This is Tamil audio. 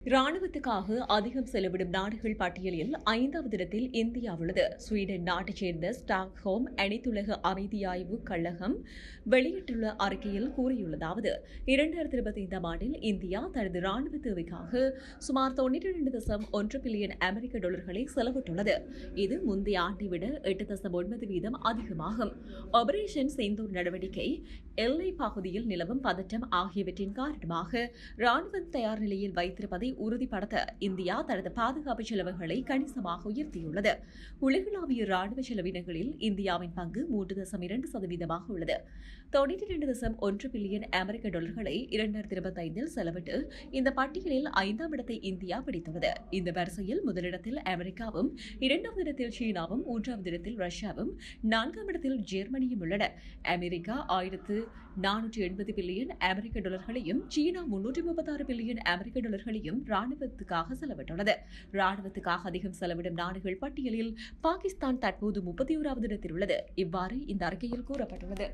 ராணுவத்துக்காக அதிகம் செலவிடும் நாடுகள் பட்டியலில் 5வது இடத்தில் இந்தியா உள்ளது. ஸ்வீடன் நாட்டைச் சேர்ந்த ஸ்டாக்ஹோம் அனைத்துலக அமைதி ஆய்வு கழகம் வெளியிட்டுள்ள அறிக்கையில் கூறியுள்ளதாவது, 2025ஆம் ஆண்டில் இந்தியா தனது ராணுவ தேவைக்காக சுமார் 92.1 பில்லியன் அமெரிக்க டாலர்களை செலவிட்டுள்ளது. இது முந்தைய ஆண்டை விட 8.9% அதிகமாகும். ஆபரேஷன் சிந்தூர் நடவடிக்கை, எல்லை பகுதியில் நிலவும் பதற்றம் ஆகியவற்றின் காரணமாக ராணுவம் தயார் நிலையில் வைத்திருப்பதை உறுதிப்படுத்த இந்தியா தனது பாதுகாப்பு செலவுகளை கணிசமாக உயர்த்தியுள்ளது. உலகளாவிய ராணுவ செலவினங்களில் இந்தியாவின் பங்கு 3.2% உள்ளது. 92.1 பில்லியன் அமெரிக்க டாலர்களை 2025இல் செலவிட்டு இந்த பட்டியலில் 5ஆம் இடத்தை இந்தியா பிடித்துள்ளது. இந்த வரிசையில் முதலிடத்தில் அமெரிக்காவும், 2வது இடத்தில் சீனாவும், 3வது இடத்தில் ரஷ்யாவும், 4ஆம் இடத்தில் ஜெர்மனியும் உள்ளன. அமெரிக்கா 1480 பில்லியன் அமெரிக்க டாலர்களையும், சீனா 336 பில்லியன் அமெரிக்க டாலர்களையும் ராணுவத்துக்காக செலவிட்டுள்ளது. ராணுவத்துக்காக அதிகம் செலவிடும் நாடுகள் பட்டியலில் பாகிஸ்தான் தற்போது 31வது இடத்தில் உள்ளது. இவ்வாறு இந்த அறிக்கையில் கூறப்பட்டுள்ளது.